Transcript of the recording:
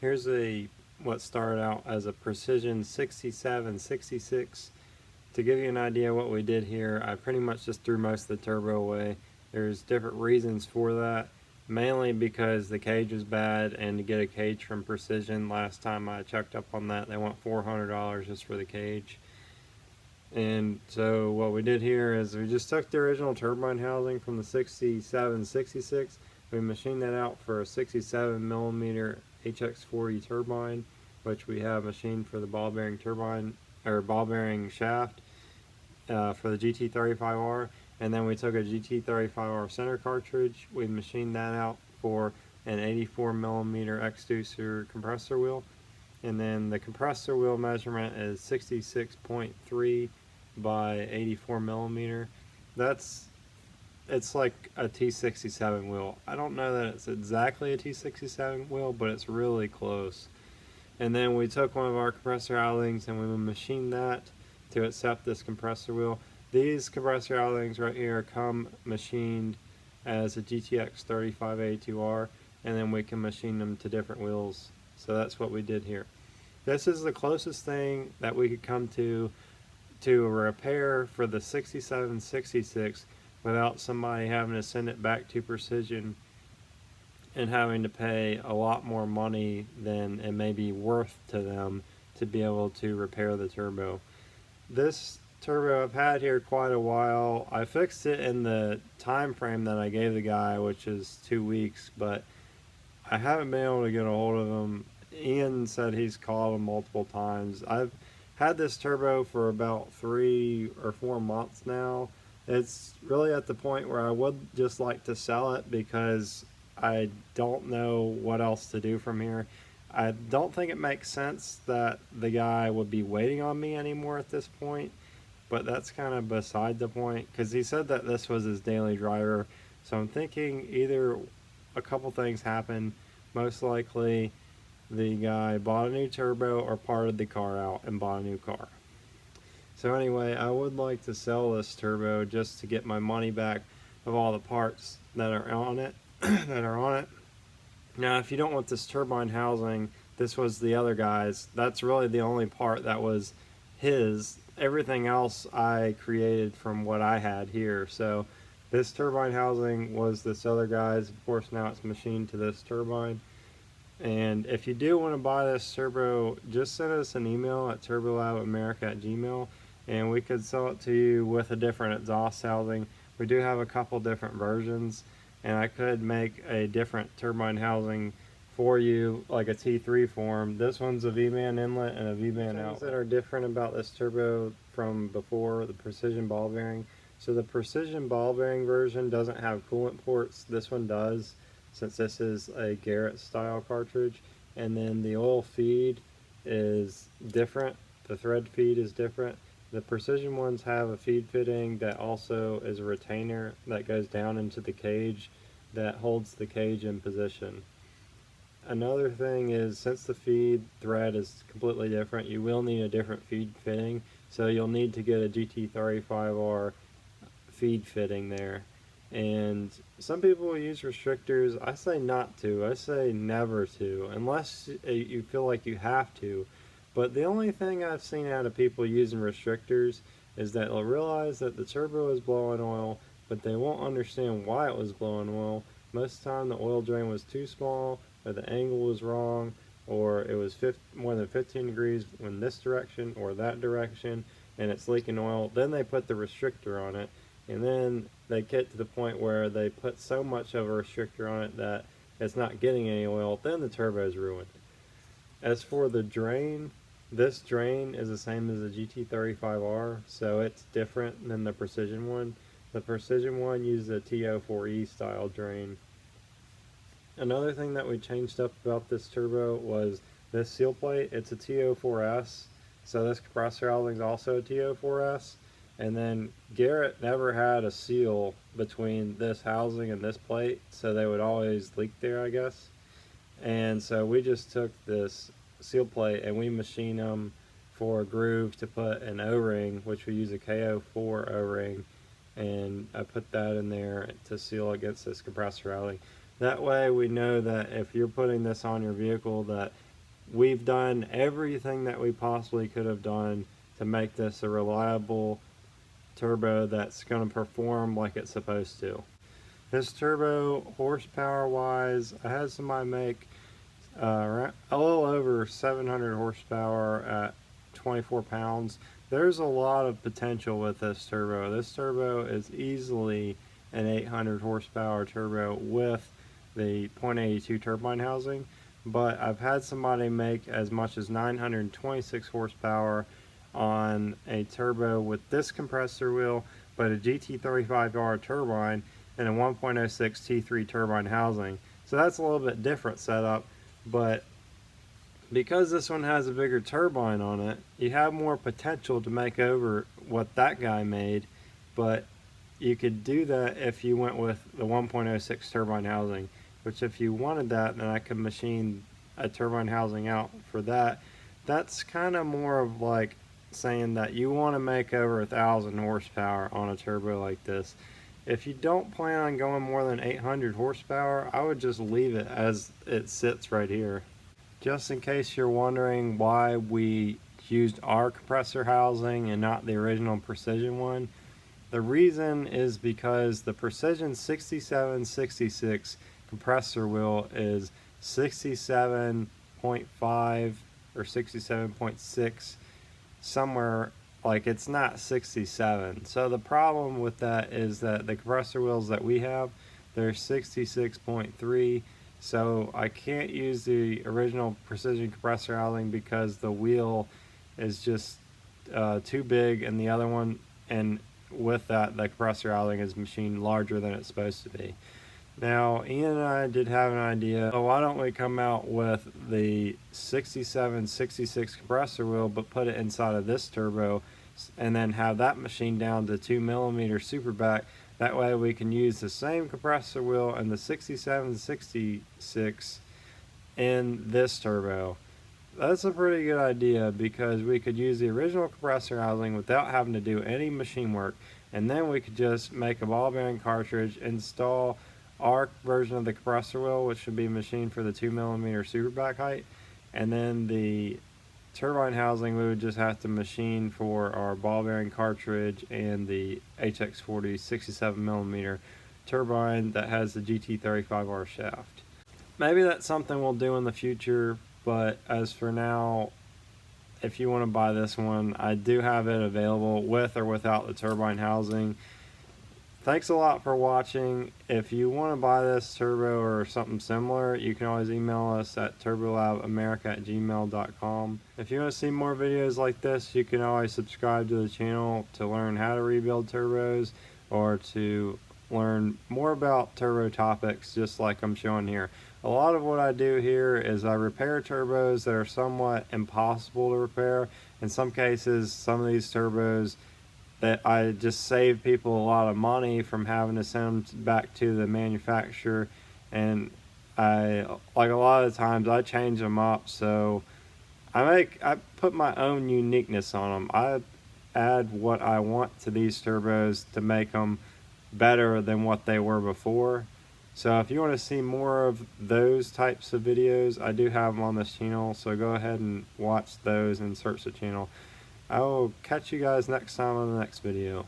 Here's what started out as a Precision 6766. To give you an idea what we did here, I pretty much just threw most of the turbo away. There's different reasons for that, mainly because the cage was bad, and to get a cage from Precision, last time I checked up on that, they want $400 just for the cage. And so what we did here is we just took the original turbine housing from the 6766. We machined that out for a 67mm HX40 turbine, which we have machined for the ball bearing turbine or ball bearing shaft for the Gt35r. And then we took a Gt35r center cartridge. We machined that out for an 84mm extruder compressor wheel. And then the compressor wheel measurement is 66.3 by 84mm. It's like a T67 wheel. I don't know that it's exactly a T67 wheel, but it's really close. And then we took one of our compressor housings and we machined that to accept this compressor wheel. These compressor housings right here come machined as a GTX35r, and then we can machine them to different wheels. So that's what we did here. This is the closest thing that we could come to a repair for the 6766 without somebody having to send it back to Precision and having to pay a lot more money than it may be worth to them to be able to repair the turbo. This turbo I've had here quite a while. I fixed it in the time frame that I gave the guy, which is 2 weeks, but I haven't been able to get a hold of him. Ian said he's called him multiple times. I've had this turbo for about 3 or 4 months now. It's really at the point where I would just like to sell it because I don't know what else to do from here. I don't think it makes sense that the guy would be waiting on me anymore at this point, but that's kind of beside the point because he said that this was his daily driver. So I'm thinking either a couple things happened. Most likely the guy bought a new turbo or parted the car out and bought a new car. So anyway, I would like to sell this turbo just to get my money back of all the parts that are on it. Now, if you don't want this turbine housing, this was the other guy's. That's really the only part that was his. Everything else I created from what I had here. So this turbine housing was this other guy's. Of course, now it's machined to this turbine. And if you do want to buy this turbo, just send us an email at turbolabamerica@gmail.com, and we could sell it to you with a different exhaust housing. We do have a couple different versions, and I could make a different turbine housing for you, like a T3 form. This one's a V-band inlet and a V-band outlet. Things that are different about this turbo from before, the Precision ball bearing. So the Precision ball bearing version doesn't have coolant ports. This one does, since this is a Garrett style cartridge. And then the oil feed is different. The thread feed is different. The Precision ones have a feed fitting that also is a retainer that goes down into the cage that holds the cage in position. Another thing is, since the feed thread is completely different, you will need a different feed fitting, so you'll need to get a Gt35r feed fitting there. And some people use restrictors. I say not to. I say never to, unless you feel like you have to. But the only thing I've seen out of people using restrictors is that they'll realize that the turbo is blowing oil, but they won't understand why it was blowing oil. Most of the time the oil drain was too small, or the angle was wrong, or it was more than 15 degrees in this direction or that direction, and it's leaking oil. Then they put the restrictor on it, and then they get to the point where they put so much of a restrictor on it that it's not getting any oil. Then the turbo is ruined. As for the drain, this drain is the same as the GT35R, so it's different than the Precision one. The Precision one uses a TO4E style drain. Another thing that we changed up about this turbo was this seal plate. It's a TO4S, so this compressor housing is also a TO4S. And then Garrett never had a seal between this housing and this plate, so they would always leak there, I guess. And so we just took this seal plate and we machine them for a groove to put an O-ring, which we use a KO4 O-ring, and I put that in there to seal against this compressor housing. That way we know that if you're putting this on your vehicle, that we've done everything that we possibly could have done to make this a reliable turbo that's going to perform like it's supposed to. This turbo, horsepower wise, I had somebody make a little over 700 horsepower at 24 pounds. There's a lot of potential with this turbo. This turbo is easily an 800 horsepower turbo with the 0.82 turbine housing, but I've had somebody make as much as 926 horsepower on a turbo with this compressor wheel, but a Gt35r turbine and a 1.06 T3 turbine housing. So that's a little bit different setup, but because this one has a bigger turbine on it, you have more potential to make over what that guy made, but you could do that if you went with the 1.06 turbine housing, which if you wanted that, then I could machine a turbine housing out for that. That's kind of more of like saying that you want to make over 1,000 horsepower on a turbo like this. If you don't plan on going more than 800 horsepower, I would just leave it as it sits right here. Just in case you're wondering why we used our compressor housing and not the original Precision one, the reason is because the Precision 6766 compressor wheel is 67.5 or 67.6, somewhere, like it's not 67. So the problem with that is that the compressor wheels that we have, they're 66.3. So I can't use the original Precision compressor housing because the wheel is just too big, and the other one, and with that, the compressor housing is machined larger than it's supposed to be. Now, Ian and I did have an idea. So why don't we come out with the 6766 compressor wheel, but put it inside of this turbo, and then have that machined down to 2mm superback. That way we can use the same compressor wheel and the 6766 in this turbo. That's a pretty good idea because we could use the original compressor housing without having to do any machine work, and then we could just make a ball bearing cartridge, install our version of the compressor wheel, which should be machined for the 2mm superback height, and then the turbine housing we would just have to machine for our ball bearing cartridge and the HX40 67mm turbine that has the GT35R shaft. Maybe that's something we'll do in the future, but as for now, if you want to buy this one, I do have it available with or without the turbine housing. Thanks a lot for watching. If you want to buy this turbo or something similar, you can always email us at turbolabamerica@gmail.com. If you want to see more videos like this, you can always subscribe to the channel to learn how to rebuild turbos or to learn more about turbo topics just like I'm showing here. A lot of what I do here is I repair turbos that are somewhat impossible to repair. In some cases, some of these turbos that I just save people a lot of money from having to send them back to the manufacturer, and I, like a lot of times, I change them up, so I put my own uniqueness on them. I add what I want to these turbos to make them better than what they were before. So if you want to see more of those types of videos, I do have them on this channel, so go ahead and watch those and search the channel. I will catch you guys next time on the next video.